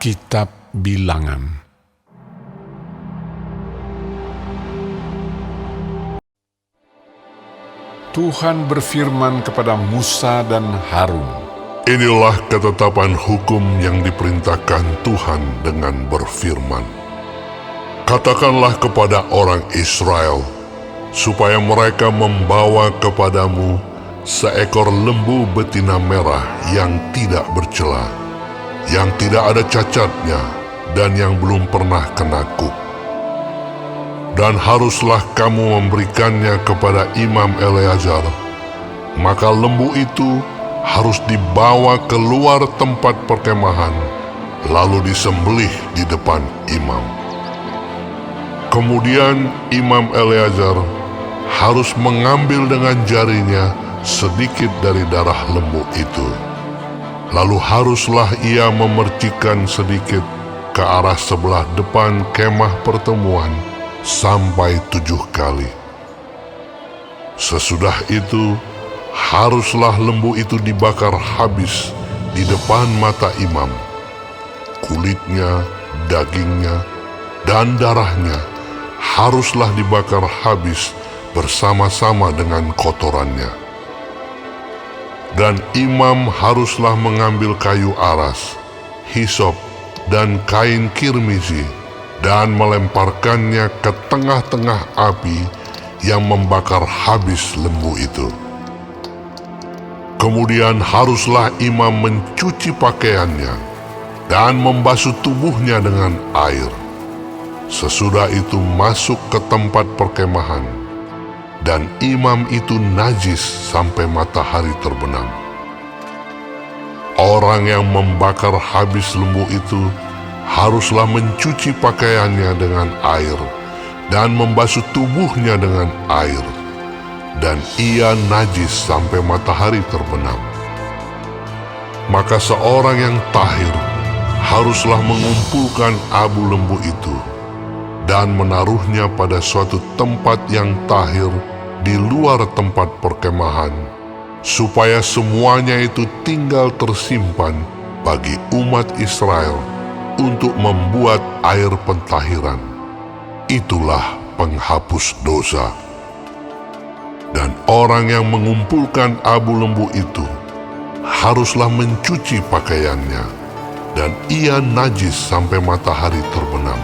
Kitab Bilangan. Tuhan berfirman kepada Musa dan Harun, Inilah ketetapan hukum yang diperintahkan Tuhan dengan berfirman. Katakanlah kepada orang Israel, supaya mereka membawa kepadamu seekor lembu betina merah yang tidak bercela, yang tidak ada cacatnya, dan yang belum pernah kena kuk. Dan haruslah kamu memberikannya kepada Imam Eleazar. Maka lembu itu harus dibawa keluar tempat perkemahan, lalu disembelih di depan imam. Kemudian Imam Eleazar harus mengambil dengan jarinya sedikit dari darah lembu itu. Lalu haruslah ia memercikkan sedikit ke arah sebelah depan kemah pertemuan sampai 7 kali. Sesudah itu, haruslah lembu itu dibakar habis di depan mata imam. Kulitnya, dagingnya, dan darahnya haruslah dibakar habis bersama-sama dengan kotorannya. Dan imam haruslah mengambil kayu aras, hisop, dan kain kirmizi, dan melemparkannya ke tengah-tengah api yang membakar habis lembu itu. Kemudian haruslah imam mencuci pakaiannya dan membasuh tubuhnya dengan air. Sesudah itu masuk ke tempat perkemahan, dan imam itu najis sampai matahari terbenam. Orang yang membakar habis lembu itu haruslah mencuci pakaiannya dengan air dan membasuh tubuhnya dengan air, dan ia najis sampai matahari terbenam. Maka seorang yang tahir haruslah mengumpulkan abu lembu itu dan menaruhnya pada suatu tempat yang tahir di luar tempat perkemahan, supaya semuanya itu tinggal tersimpan bagi umat Israel untuk membuat air pentahiran. Itulah penghapus dosa. Dan orang yang mengumpulkan abu lembu itu haruslah mencuci pakaiannya, dan ia najis sampai matahari terbenam.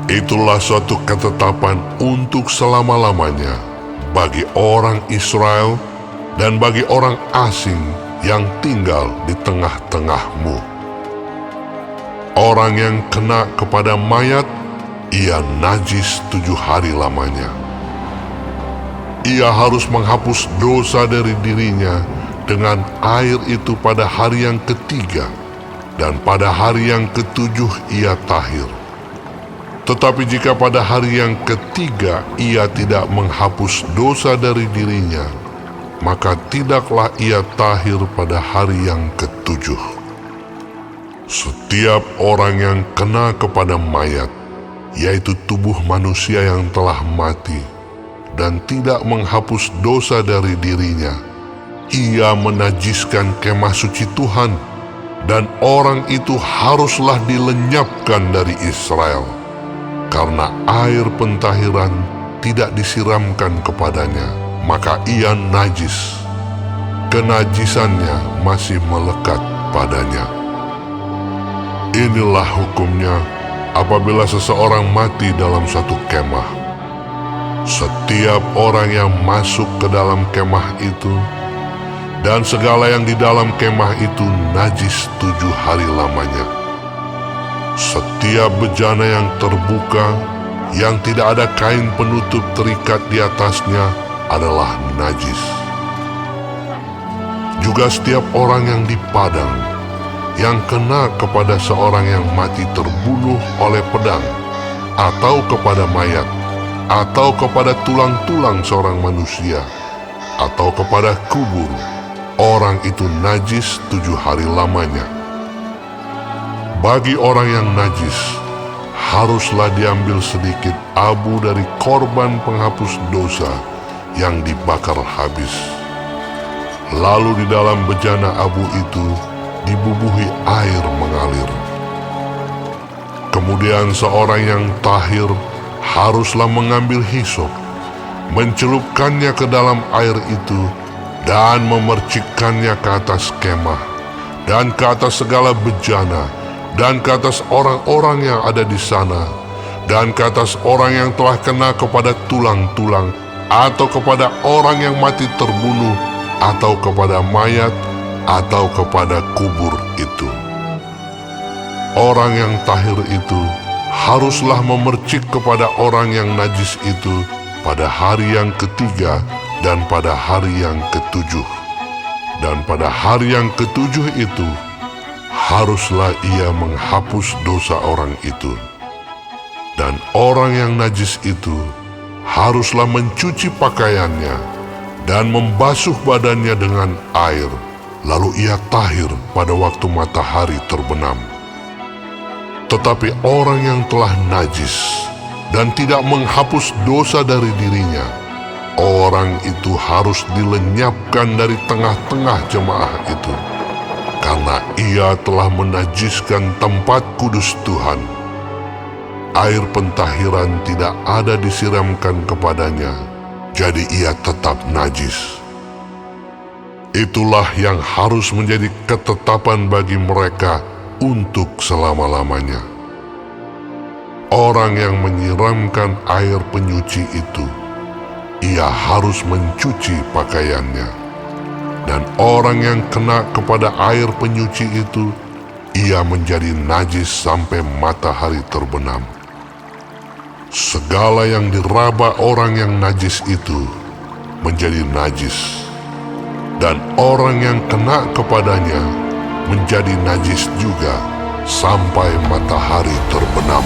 Itulah suatu ketetapan untuk selama-lamanya bagi orang Israel dan bagi orang asing yang tinggal di tengah-tengahmu. Orang yang kena kepada mayat, ia najis 7 hari lamanya. Ia harus menghapus dosa dari dirinya dengan air itu pada hari yang ketiga, dan pada hari yang ketujuh ia tahir. Tetapi jika pada hari yang ketiga ia tidak menghapus dosa dari dirinya, maka tidaklah ia tahir pada hari yang ketujuh. Setiap orang yang kena kepada mayat, yaitu tubuh manusia yang telah mati, dan tidak menghapus dosa dari dirinya, ia menajiskan kemah suci Tuhan, dan orang itu haruslah dilenyapkan dari Israel, karena air pentahiran tidak disiramkan kepadanya, maka ia najis. Kenajisannya masih melekat padanya. Inilah hukumnya apabila seseorang mati dalam satu kemah. Setiap orang yang masuk ke dalam kemah itu dan segala yang di dalam kemah itu najis 7 hari lamanya. Setiap bejana yang terbuka, yang tidak ada kain penutup terikat di atasnya, adalah najis. Juga setiap orang yang di padang, yang kena kepada seorang yang mati terbunuh oleh pedang, atau kepada mayat, atau kepada tulang-tulang seorang manusia, atau kepada kubur, orang itu najis 7 hari lamanya. Bagi orang yang najis, haruslah diambil sedikit abu dari korban penghapus dosa yang dibakar habis. Lalu di dalam bejana abu itu dibubuhi air mengalir. Kemudian seorang yang tahir haruslah mengambil hisop, mencelupkannya ke dalam air itu, dan memercikkannya ke atas kemah, dan ke atas segala bejana, dan ke atas orang-orang yang ada di sana, dan ke atas orang yang telah kena kepada tulang-tulang, atau kepada orang yang mati terbunuh, atau kepada mayat, atau kepada kubur itu. Orang yang tahir itu haruslah memercik kepada orang yang najis itu pada hari yang ketiga dan pada hari yang ketujuh. Dan pada hari yang ketujuh itu haruslah ia menghapus dosa orang itu. Dan orang yang najis itu haruslah mencuci pakaiannya dan membasuh badannya dengan air, lalu ia tahir pada waktu matahari terbenam. Tetapi orang yang telah najis dan tidak menghapus dosa dari dirinya, orang itu harus dilenyapkan dari tengah-tengah jemaah itu, karena ia telah menajiskan tempat kudus Tuhan. Air pentahiran tidak ada disiramkan kepadanya, jadi ia tetap najis. Itulah yang harus menjadi ketetapan bagi mereka untuk selama-lamanya. Orang yang menyiramkan air penyuci itu, ia harus mencuci pakaiannya. Dan orang yang kena kepada air penyuci itu, ia menjadi najis sampai matahari terbenam. Segala yang diraba orang yang najis itu menjadi najis, dan orang yang kena kepadanya menjadi najis juga sampai matahari terbenam.